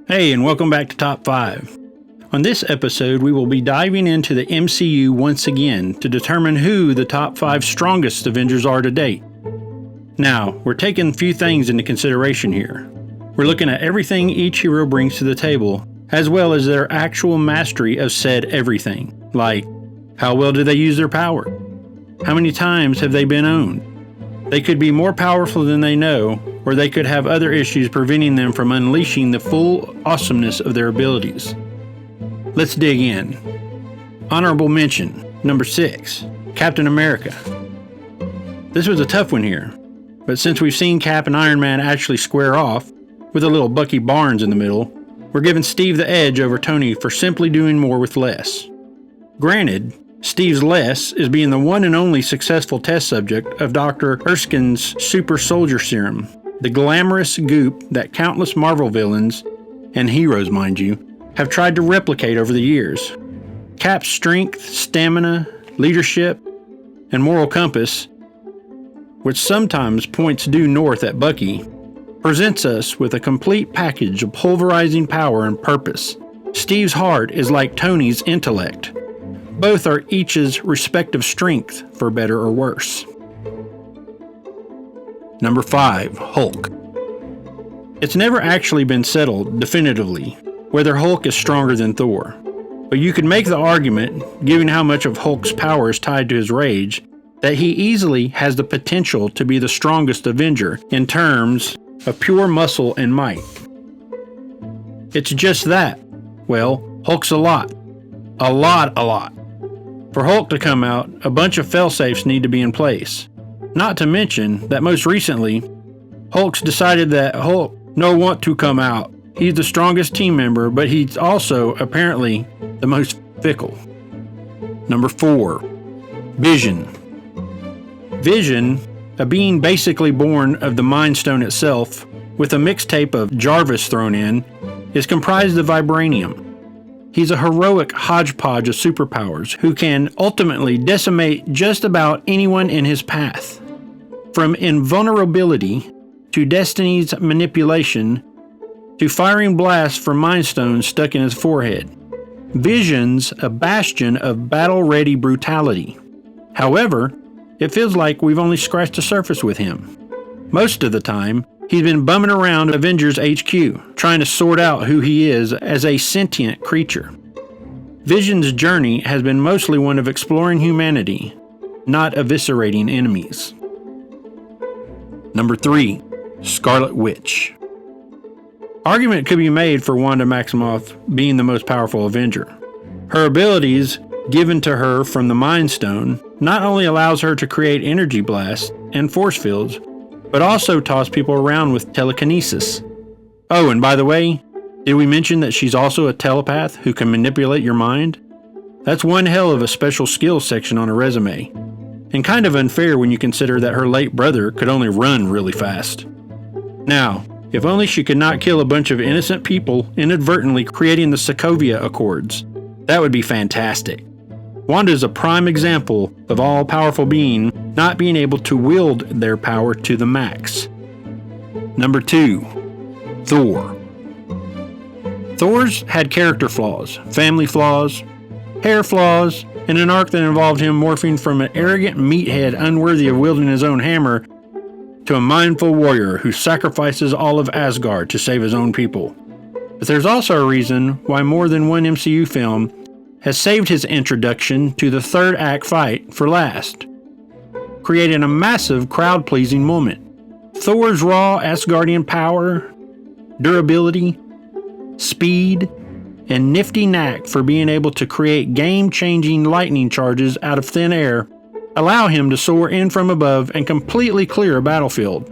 Hey, and welcome back to Top 5. On this episode, we will be diving into the MCU once again to determine who the top 5 strongest Avengers are to date. Now, we're taking a few things into consideration here. We're looking at everything each hero brings to the table, as well as their actual mastery of said everything, like how well do they use their power? How many times have they been owned? They could be more powerful than they know, or they could have other issues preventing them from unleashing the full awesomeness of their abilities. Let's dig in. Honorable mention, number 6, Captain America. This was a tough one here, but since we've seen Cap and Iron Man actually square off, with a little Bucky Barnes in the middle, we're giving Steve the edge over Tony for simply doing more with less. Granted, Steve's less is being the one and only successful test subject of Dr. Erskine's super soldier serum, the glamorous goop that countless Marvel villains, and heroes mind you, have tried to replicate over the years. Cap's strength, stamina, leadership, and moral compass, which sometimes points due north at Bucky, presents us with a complete package of pulverizing power and purpose. Steve's heart is like Tony's intellect. Both are each's respective strength, for better or worse. Number 5, Hulk. It's never actually been settled definitively whether Hulk is stronger than Thor, but you could make the argument, given how much of Hulk's power is tied to his rage, that he easily has the potential to be the strongest Avenger in terms of pure muscle and might. It's just that, well, Hulk's a lot. A lot. For Hulk to come out, a bunch of failsafes need to be in place. Not to mention that most recently, Hulk's decided that Hulk no want to come out. He's the strongest team member, but he's also apparently the most fickle. Number 4, Vision. Vision, a being basically born of the Mind Stone itself, with a mixtape of Jarvis thrown in, is comprised of vibranium. He's a heroic hodgepodge of superpowers who can ultimately decimate just about anyone in his path. From invulnerability to destiny's manipulation to firing blasts from Mind Stones stuck in his forehead. Vision's a bastion of battle-ready brutality. However, it feels like we've only scratched the surface with him. Most of the time, he's been bumming around Avengers HQ, trying to sort out who he is as a sentient creature. Vision's journey has been mostly one of exploring humanity, not eviscerating enemies. Number 3, Scarlet Witch. Argument could be made for Wanda Maximoff being the most powerful Avenger. Her abilities, given to her from the Mind Stone, not only allows her to create energy blasts and force fields, but also toss people around with telekinesis. Oh, and by the way, did we mention that she's also a telepath who can manipulate your mind? That's one hell of a special skills section on her resume, and kind of unfair when you consider that her late brother could only run really fast. Now, if only she could not kill a bunch of innocent people inadvertently creating the Sokovia Accords. That would be fantastic. Wanda is a prime example of all-powerful being not being able to wield their power to the max. Number 2, Thor. Thor's had character flaws, family flaws, hair flaws, and an arc that involved him morphing from an arrogant meathead unworthy of wielding his own hammer to a mindful warrior who sacrifices all of Asgard to save his own people. But there's also a reason why more than one MCU film has saved his introduction to the third act fight for last, creating a massive crowd-pleasing moment. Thor's raw Asgardian power, durability, speed, and nifty knack for being able to create game-changing lightning charges out of thin air allow him to soar in from above and completely clear a battlefield.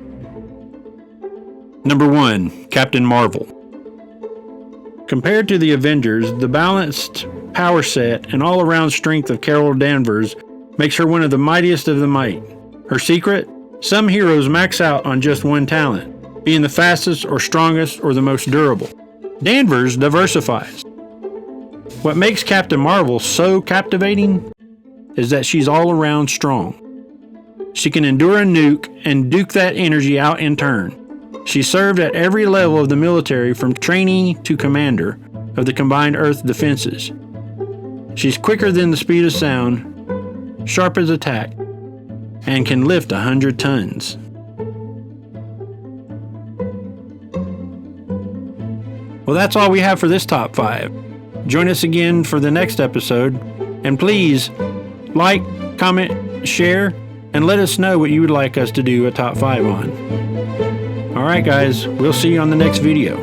Number 1, Captain Marvel. Compared to the Avengers, the balanced power set and all-around strength of Carol Danvers makes her one of the mightiest of the might. Her secret? Some heroes max out on just one talent, being the fastest or strongest or the most durable. Danvers diversifies. What makes Captain Marvel so captivating is that she's all around strong. She can endure a nuke and duke that energy out in turn. She served at every level of the military from trainee to commander of the combined Earth defenses. She's quicker than the speed of sound, sharp as attack, and can lift 100 tons. Well, that's all we have for this top 5. Join us again for the next episode, and please like, comment, share, and let us know what you would like us to do a top 5 on. Alright guys, we'll see you on the next video.